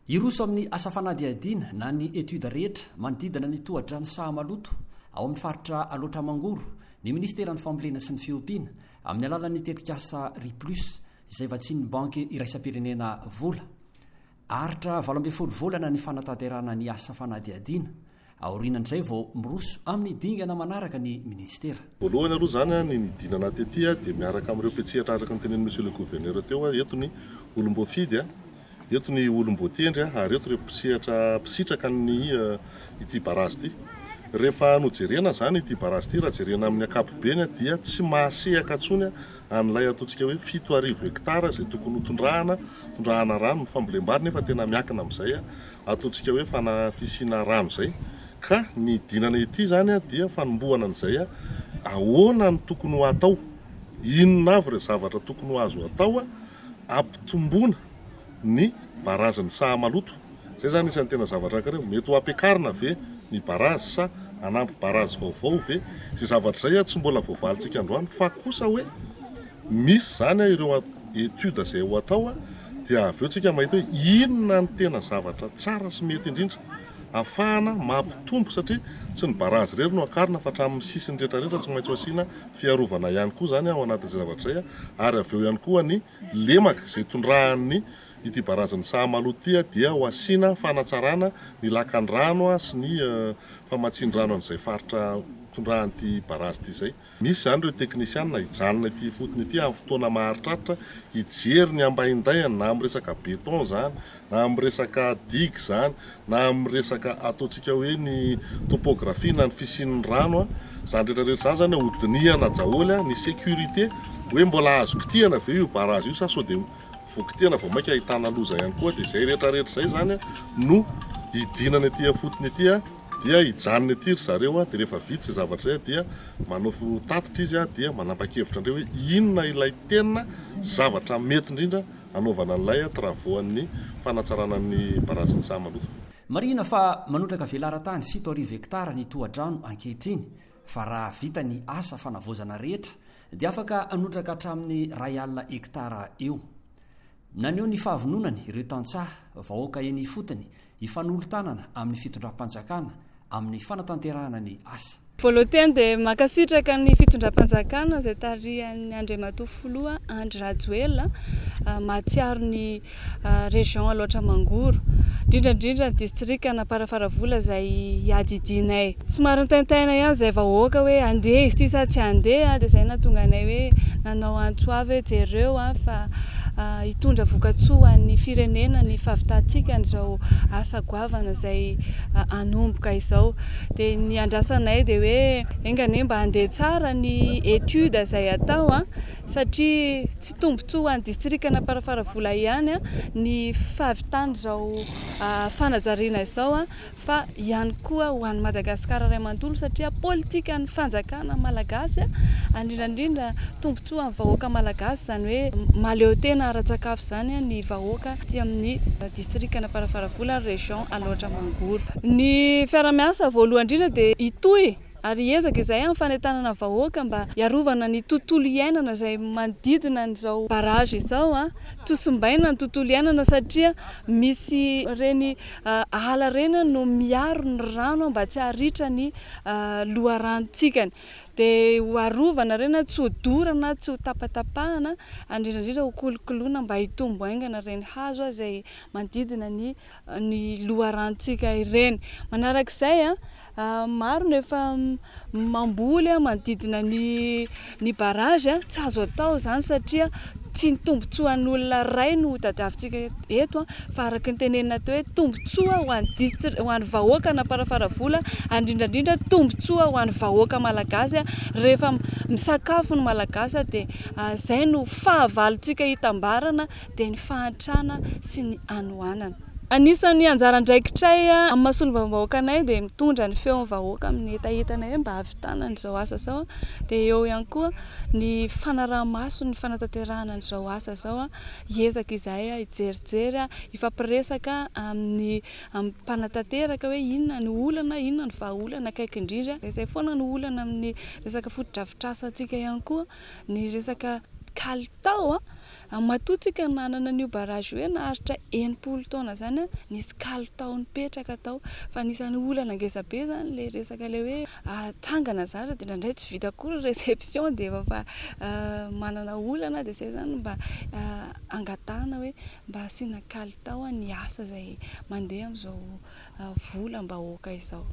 Iroso amin'ny asa fanadihadiana na ny etude rehetra manodidina ny tohatra ny sahamaloto ao amin'ny faritra aloatra mangoro ny ministeran'ny fambolena sy ny fiompiana amin'ny alalan'ny tetikasa riplus izay vatsiany banky iraisam-pirenena vola aritra 80 volana ny fanatanterahana ny asa fanadihadiana aorinan'izay vao miroso amin'ny dingana manaraka ny ministera. Voalohany aloha zany ny nidinana tetya dia miaraka amin'ireo petsihatra araka ny tenen'i monsieur le gouverneur teo eto ny olom-boafidy eto ny olom-boatendry ary eto ireo pisitraka ny ity barazy ity. Rehefa nojerena zany ity barazy ity raha jerena amin'ny ankapobeny dia tsy mahasehaka atsony an'ilay ataontsika hoe 7,000 hektara izay tokony tondrahana rano ny fambolem-bary nefa tena miakina amin'izay ataontsika hoe fanafisiana rano izay. Ka ny dinana ity zany dia fanombohana an'izay ahoana ny tokony ho atao, inona avy ireo zavatra tokony ho azo atao ampitomboana ny barazan'ny sahamaloto. Zay zany isan'ny tena zavatra anankiray mety ho ampiakarina ve ny barazy sa anampy barazy vaovao ve. Zay zavatra izay tsy mbola voavalintsika androany fa kosa hoe misy zany ireo etude izay ho atao dia avy eo tsika mahita hoe inona ny tena zavatra tsara sy mety indrindra afahana mampitombo satria tsy ny barazy rery no akarina fa hatramin'ny sisiny rehetrarehetra tsy maintsy asiana fiarovana ihany koa zany ao anatin'izay zavatra izay ary avy eo ihany koa ny lemaka izay tondrahan'ny ity barazan'ny sahamaloto ity dia ho asiana fanatsarana ny lakan'ny rano sy ny famatsian-drano an'izay faritra tondrahan'ity barazy ity izay. Misy zany ireo teknisianina hijanona ity fotony ity amin'ny fotoana maharitraritra hijery ny ambaindayany na amin'ny resaka beton zany na amin'ny resaka digue zany na amin'ny resaka ataontsika hoe ny topografia na ny fisian'ny rano zany rehetrarehetra zany zany hodinihana daholo ny sécurité hoe mbola azo kitihana ve io barazy io sa sao dia voakitihana vao mainka ahitana loza ihany koa. Dia izay rehetrarehetra izay zany no hidinana ety fotony ety dia hijanona ety ry zareo dia rehefa vita izay zavatra izay dia manao tatitra izy dia manapa-kevitra andreo hoe inona ilay tena zavatra mety indrindra anaovana an'ilay travaux-ny fanatsarana ny barazan'ny sahamaloto. Marina fa manotraka velaran-tany 7,000 hektara ny tohadrano ankehitriny fa raha vita ny asa fanavozana rehetra dia afaka anotraka hatramin'ny 2,000 hektara eo. Naneo ny fahavononany ireo tantsaha vahoaka eny fotony hifanolo-tanana amin'ny fitondram-panjakana amin'ny fanatanterahana ny asa. Voalohany dia makasitraka ny fitondram-panjakana izay tarihan'ny Andriamatoa Filoha Andry Rajoelina mahatsiaro ny région aloatra mangoro indrindra district Anamparafaravola izay hiadidinay. Somary nitaintaina ihany izay vahoaka hoe andeha izy ity sa tsy andeha dia izay nahatonga anay hoe nanao antso avy jereo fa hitondra vokatsoa ny firenena ny fahavitatsika n'izao asa goavana izay anomboka izao. Dia ny andrasanay dia hoe engane mba handeha tsara ny etude izay atao satria tsy tombontsoa ho an'ny district Anamparafaravola ihany ny fahavitana izao fanajariana izao fa ihany koa ho an'ny Madagasikara iray manontolo satria politika ny fanjakana malagasy indrindra tombontsoa amin'ny vahoaka malagasy zany hoe maleo tena ara-tsakafo zany ny vahoaka ty amin'ny district Anamparafaravola région aloatra mangoro. Ny fiara-miasa voalohany indrindra dia hitohy ary ezaka izay amin'ny fanentanana vahoaka mba hiarovana ny tontolo iainana izay manodidina n'izao barazy izao tosimbaina ny tontolo iainana satria misy reny ala reny no miaro ny rano mba tsy haritra ny loharanotsikany. Dia ho arovana reny tsy ho dorana tsy ho tapatapahana indrindra ho kolokoloina mba hitombo haingana reny hazo izay manodidina ny loharanontsika ireny. Manarak'izay maro nefa mamboly manodidina ny barazy tsy azo atao zany satria tsy ny tombontsoa ny olona ray no tadiavintsika eto fa araka ny tenenina teo hoe tombontsoa ho an'ny vahoaka Anamparafaravola indrindra tombontsoa ho an'ny vahoaka malagasy rehefa misakafo ny malagasy dia izay no fahavalontsika hitambarana dia ny fahantrana sy ny anohanana. Anisan'ny anjara andraikitray amin'ny mahasolom-bahoaka anay dia mitondra ny feon'ny vahoaka amin'ny etahitanay mba hahavitana n'izao asa izao. Dia eo ihany koa ny fanaraha-maso ny fanatanterahana n'izao asa izao hiezaka izahay hijerijery hifampiresaka amin'ny mpanatanteraka hoe inona ny olana inona ny vahaolana akaiky indrindra izay foana ny olana amin'ny resaka foto-drafitr'asantsika ihany koa ny resaka kalitao matotsika nanana an'io barage hoe naharitra 80 taona zany nisy kalitao nipetraka tao fa nisan'ny olana ngezabe zany le resaka le hoe tsangana zara de ndraindray tsy vita kory réception de efa manana olana de zay zany mba angatahana hoe mba asiana kalitao ny asa zay mandeha am'izao vola mba oka izao.